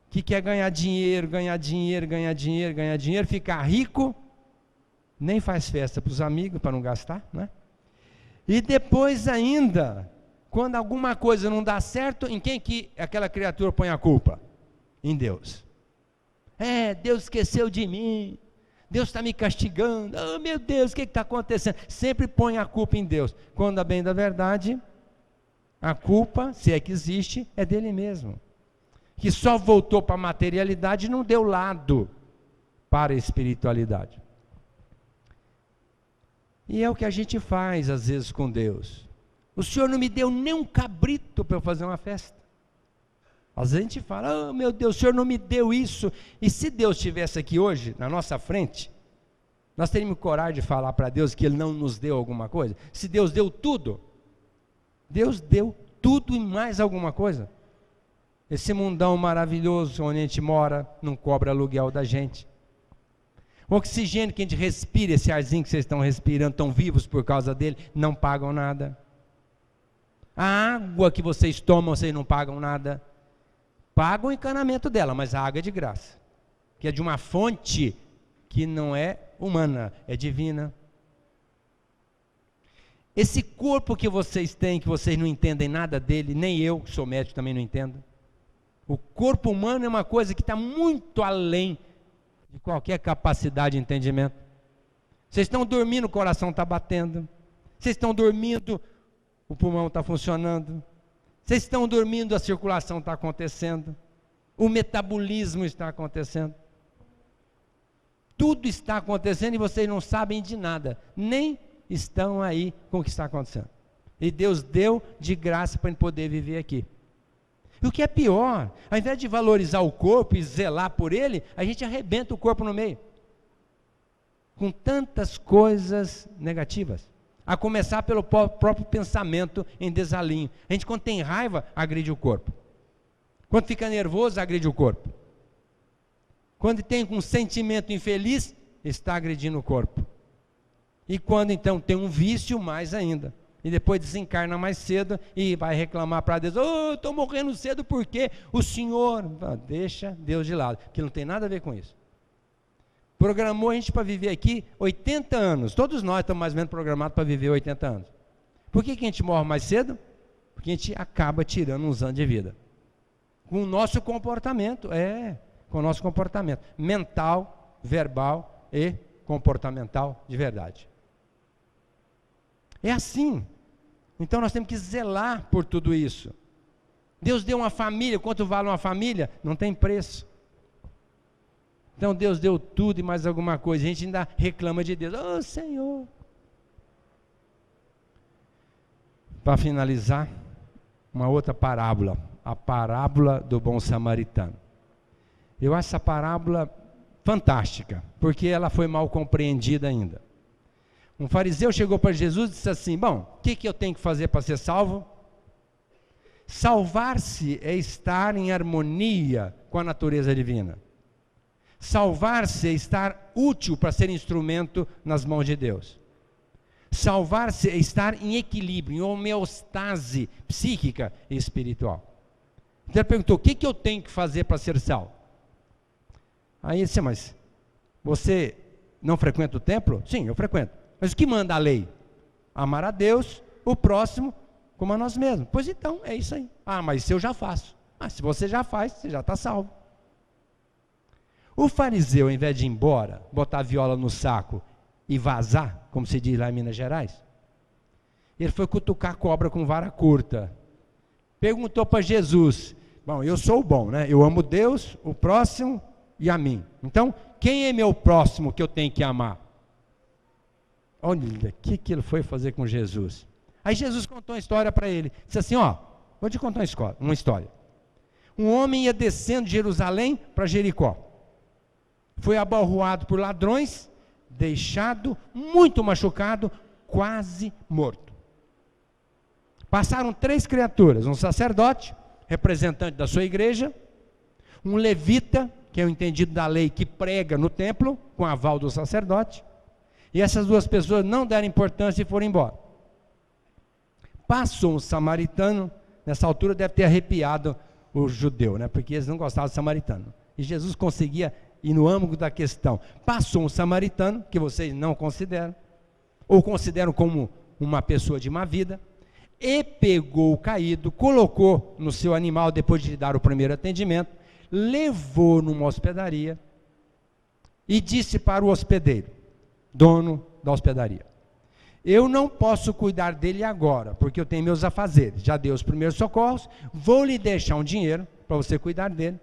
[SPEAKER 1] que quer ganhar dinheiro, ganhar dinheiro, ganhar dinheiro, ganhar dinheiro, ficar rico, nem faz festa para os amigos para não gastar, né? E depois ainda, quando alguma coisa não dá certo, em quem que aquela criatura põe a culpa? Em Deus. Deus esqueceu de mim, Deus está me castigando, oh meu Deus, o que está acontecendo? Sempre põe a culpa em Deus, quando a bem da verdade, a culpa, se é que existe, é dele mesmo, que só voltou para a materialidade e não deu lado para a espiritualidade. E é o que a gente faz às vezes com Deus. O Senhor não me deu nem um cabrito para eu fazer uma festa. Às vezes a gente fala: oh meu Deus, o Senhor não me deu isso. E se Deus estivesse aqui hoje, na nossa frente, nós teríamos coragem de falar para Deus que Ele não nos deu alguma coisa? Se Deus deu tudo, Deus deu tudo e mais alguma coisa. Esse mundão maravilhoso onde a gente mora, não cobra aluguel da gente. O oxigênio que a gente respira, esse arzinho que vocês estão respirando, estão vivos por causa dele, não pagam nada. A água que vocês tomam, vocês não pagam nada. Pagam o encanamento dela, mas a água é de graça, que é de uma fonte que não é humana, é divina. Esse corpo que vocês têm, que vocês não entendem nada dele, nem eu, que sou médico, também não entendo. O corpo humano é uma coisa que está muito além de qualquer capacidade de entendimento. Vocês estão dormindo, o coração está batendo. Vocês estão dormindo, o pulmão está funcionando. Vocês estão dormindo, a circulação está acontecendo. O metabolismo está acontecendo. Tudo está acontecendo e vocês não sabem de nada. Nem estão aí com o que está acontecendo. E Deus deu de graça para a gente poder viver aqui. E o que é pior, ao invés de valorizar o corpo e zelar por ele, a gente arrebenta o corpo no meio. Com tantas coisas negativas. A começar pelo próprio pensamento em desalinho. A gente, quando tem raiva, agride o corpo. Quando fica nervoso, agride o corpo. Quando tem um sentimento infeliz, está agredindo o corpo. E quando então tem um vício, mais ainda. E depois desencarna mais cedo e vai reclamar para Deus: oh, estou morrendo cedo porque o Senhor... Deixa Deus de lado, que não tem nada a ver com isso. Programou a gente para viver aqui 80 anos. Todos nós estamos mais ou menos programados para viver 80 anos. Por que a gente morre mais cedo? Porque a gente acaba tirando uns anos de vida. Com o nosso comportamento, com o nosso comportamento. Mental, verbal e comportamental de verdade. É assim. Então nós temos que zelar por tudo isso. Deus deu uma família, quanto vale uma família? Não tem preço. Então Deus deu tudo e mais alguma coisa. A gente ainda reclama de Deus: oh Senhor. Para finalizar, uma outra parábola. A parábola do bom samaritano. Eu acho essa parábola fantástica, porque ela foi mal compreendida ainda. Um fariseu chegou para Jesus e disse assim: bom, o que eu tenho que fazer para ser salvo? Salvar-se é estar em harmonia com a natureza divina. Salvar-se é estar útil para ser instrumento nas mãos de Deus. Salvar-se é estar em equilíbrio, em homeostase psíquica e espiritual. Então ele perguntou: o que eu tenho que fazer para ser salvo? Aí ele disse: mas você não frequenta o templo? Sim, eu frequento. Mas o que manda a lei? Amar a Deus, o próximo, como a nós mesmos. Pois então, é isso aí. Ah, mas isso eu já faço. Ah, se você já faz, você já está salvo. O fariseu, ao invés de ir embora, botar a viola no saco e vazar, como se diz lá em Minas Gerais, Ele foi cutucar a cobra com vara curta. Perguntou para Jesus, bom, eu sou o bom, né? Eu amo Deus, o próximo e a mim. Então, quem é meu próximo que eu tenho que amar? Olha, o que ele foi fazer com Jesus? Aí Jesus contou uma história para ele. Disse assim, vou te contar uma história. Um homem ia descendo de Jerusalém para Jericó. Foi abalroado por ladrões, deixado muito machucado, quase morto. Passaram 3 criaturas, um sacerdote, representante da sua igreja, um levita, que é o entendido da lei, que prega no templo, com aval do sacerdote, e essas 2 pessoas não deram importância e foram embora. Passou um samaritano, nessa altura deve ter arrepiado o judeu, né? Porque eles não gostavam de samaritano. E Jesus conseguia ir no âmago da questão. Passou um samaritano, que vocês não consideram, ou consideram como uma pessoa de má vida, e pegou o caído, colocou no seu animal, depois de lhe dar o primeiro atendimento, levou numa hospedaria, e disse para o hospedeiro, dono da hospedaria, eu não posso cuidar dele agora, porque eu tenho meus afazeres, já dei os primeiros socorros, vou lhe deixar um dinheiro, para você cuidar dele,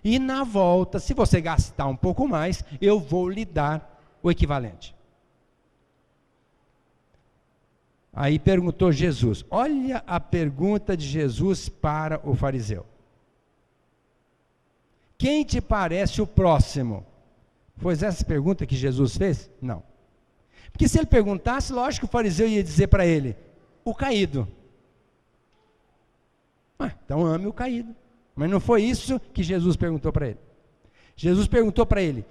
[SPEAKER 1] e na volta, se você gastar um pouco mais, eu vou lhe dar o equivalente. Aí perguntou Jesus, olha a pergunta de Jesus para o fariseu. Quem te parece o próximo? Foi essa pergunta que Jesus fez? Não. Porque se ele perguntasse, lógico que o fariseu ia dizer para ele, o caído. Então ame o caído. Mas não foi isso que Jesus perguntou para ele. Jesus perguntou para ele,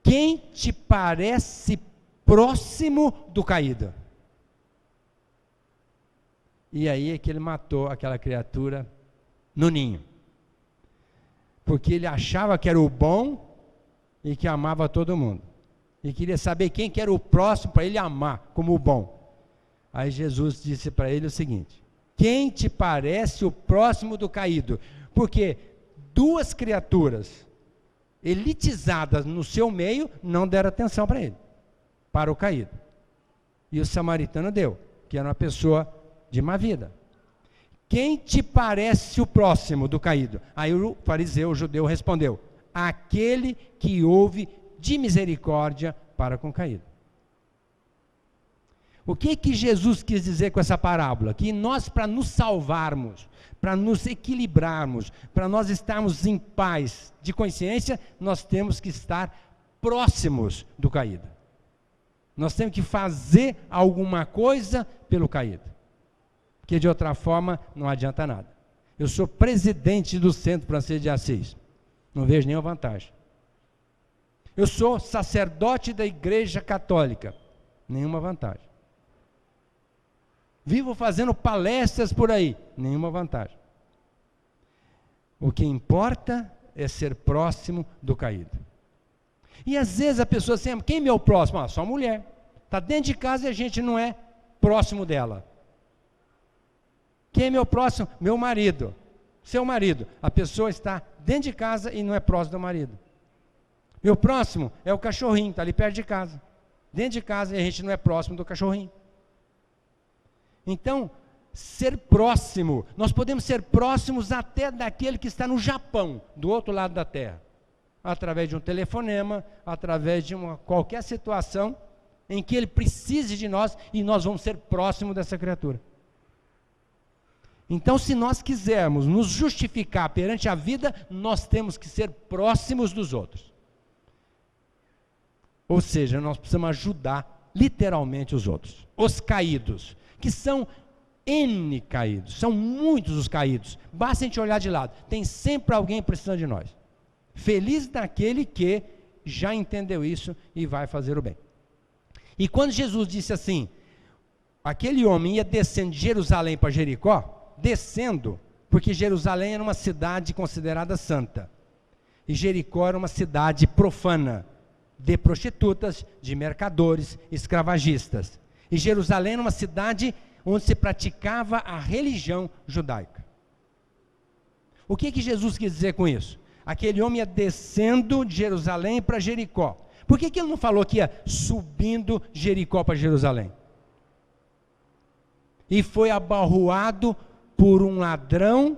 [SPEAKER 1] quem te parece próximo do caído? E aí é que ele matou aquela criatura no ninho. Porque ele achava que era o bom e que amava todo mundo. E queria saber quem que era o próximo para ele amar como o bom. Aí Jesus disse para ele o seguinte, quem te parece o próximo do caído? Porque 2 criaturas elitizadas no seu meio não deram atenção para ele, para o caído. E o samaritano deu, que era uma pessoa de má vida. Quem te parece o próximo do caído? Aí o fariseu, o judeu, respondeu, aquele que houve de misericórdia para com o caído. O que Jesus quis dizer com essa parábola? Que nós, para nos salvarmos, para nos equilibrarmos, para nós estarmos em paz de consciência, nós temos que estar próximos do caído. Nós temos que fazer alguma coisa pelo caído. Porque de outra forma não adianta nada. Eu sou presidente do Centro Francês de Assis. Não vejo nenhuma vantagem. Eu sou sacerdote da Igreja Católica. Nenhuma vantagem. Vivo fazendo palestras por aí. Nenhuma vantagem. O que importa é ser próximo do caído. E às vezes a pessoa assim, quem é meu próximo? Só a mulher. Está dentro de casa e a gente não é próximo dela. Quem é meu próximo? Meu marido. Seu marido. A pessoa está dentro de casa e não é próximo do marido. Meu próximo é o cachorrinho, está ali perto de casa. Dentro de casa e a gente não é próximo do cachorrinho. Então, ser próximo, nós podemos ser próximos até daquele que está no Japão, do outro lado da terra. Através de um telefonema, através de qualquer situação em que ele precise de nós e nós vamos ser próximos dessa criatura. Então, se nós quisermos nos justificar perante a vida, nós temos que ser próximos dos outros. Ou seja, nós precisamos ajudar literalmente os outros. Os caídos, que são N caídos, são muitos os caídos. Basta a gente olhar de lado, tem sempre alguém precisando de nós. Feliz daquele que já entendeu isso e vai fazer o bem. E quando Jesus disse assim, aquele homem ia descendo de Jerusalém para Jericó, descendo, porque Jerusalém era uma cidade considerada santa, e Jericó era uma cidade profana, de prostitutas, de mercadores, escravagistas, e Jerusalém era uma cidade onde se praticava a religião judaica. O que Jesus quis dizer com isso? Aquele homem ia descendo de Jerusalém para Jericó. Por que ele não falou que ia subindo Jericó para Jerusalém? e foi abalroado por um ladrão,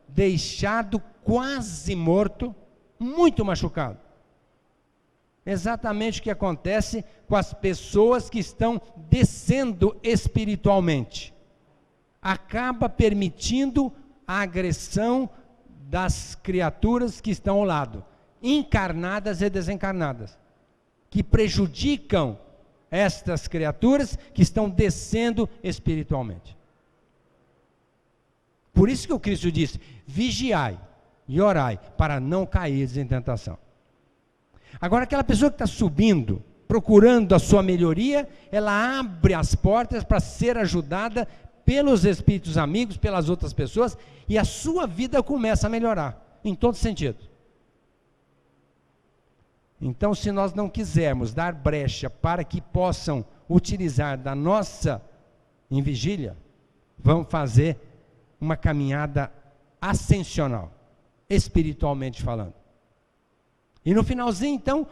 [SPEAKER 1] deixado quase morto, muito machucado. Exatamente o que acontece com as pessoas que estão descendo espiritualmente. Acaba permitindo a agressão das criaturas que estão ao lado, encarnadas e desencarnadas, que prejudicam estas criaturas que estão descendo espiritualmente. Por isso que o Cristo disse: vigiai e orai, para não cair em tentação. Agora, aquela pessoa que está subindo, procurando a sua melhoria, ela abre as portas para ser ajudada pelos espíritos amigos, pelas outras pessoas, e a sua vida começa a melhorar, em todo sentido. Então, se nós não quisermos dar brecha para que possam utilizar da nossa em vigília, vamos fazer uma caminhada ascensional, espiritualmente falando. E no finalzinho, então,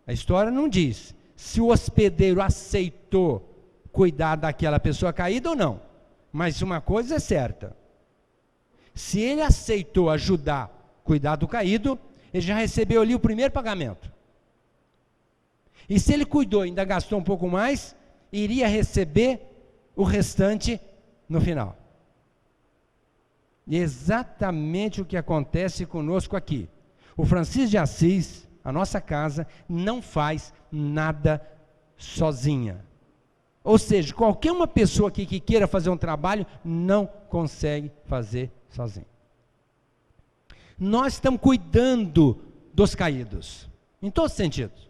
[SPEAKER 1] a história não diz se o hospedeiro aceitou cuidar daquela pessoa caída ou não. Mas uma coisa é certa: se ele aceitou ajudar, cuidar do caído, ele já recebeu ali o primeiro pagamento. E se ele cuidou e ainda gastou um pouco mais, iria receber o restante no final. E é exatamente o que acontece conosco aqui. O Francisco de Assis, a nossa casa, não faz nada sozinha. Ou seja, qualquer uma pessoa aqui que queira fazer um trabalho, não consegue fazer sozinho. Nós estamos cuidando dos caídos, em todos os sentidos.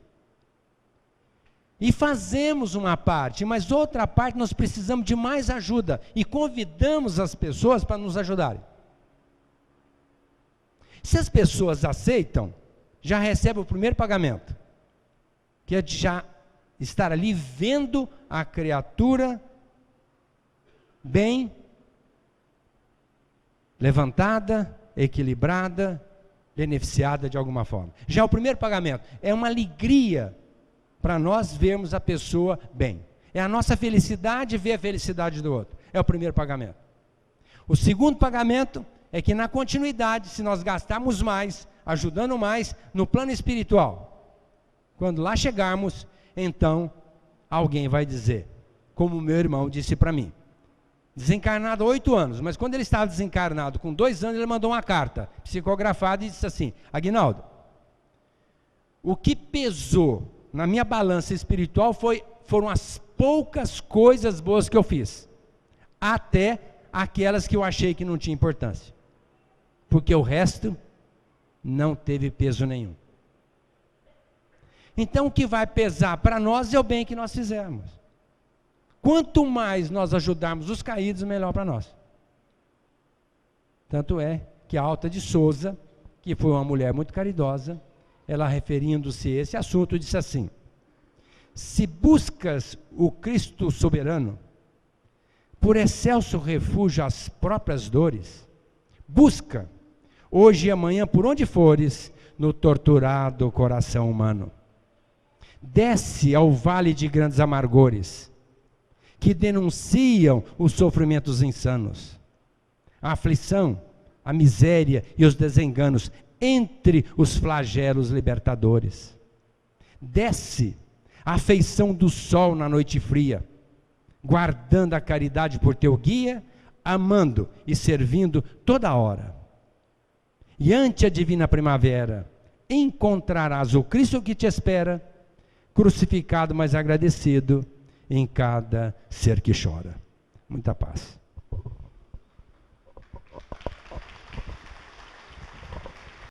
[SPEAKER 1] E fazemos uma parte, mas outra parte nós precisamos de mais ajuda. E convidamos as pessoas para nos ajudarem. Se as pessoas aceitam, já recebe o primeiro pagamento, que é de já estar ali vendo a criatura bem levantada, equilibrada, beneficiada de alguma forma. Já o primeiro pagamento é uma alegria para nós vermos a pessoa bem. É a nossa felicidade ver a felicidade do outro. É o primeiro pagamento. O segundo pagamento é que na continuidade, se nós gastarmos mais, ajudando mais no plano espiritual, quando lá chegarmos, então alguém vai dizer, como o meu irmão disse para mim, desencarnado há 8 anos, mas quando ele estava desencarnado com 2 anos, ele mandou uma carta psicografada e disse assim: Aguinaldo, o que pesou na minha balança espiritual foram as poucas coisas boas que eu fiz, até aquelas que eu achei que não tinha importância, porque o resto não teve peso nenhum. Então o que vai pesar para nós é o bem que nós fizermos. Quanto mais nós ajudarmos os caídos, melhor para nós. Tanto é que a Alta de Souza, que foi uma mulher muito caridosa, ela, referindo-se a esse assunto, disse assim: se buscas o Cristo soberano, por excelso refúgio às próprias dores, busca, hoje e amanhã, por onde fores, no torturado coração humano. Desce ao vale de grandes amargores, que denunciam os sofrimentos insanos, a aflição, a miséria e os desenganos, entre os flagelos libertadores. Desce a afeição do sol na noite fria, guardando a caridade por teu guia, amando e servindo toda hora. E ante a divina primavera, encontrarás o Cristo que te espera, crucificado, mas agradecido em cada ser que chora. Muita paz.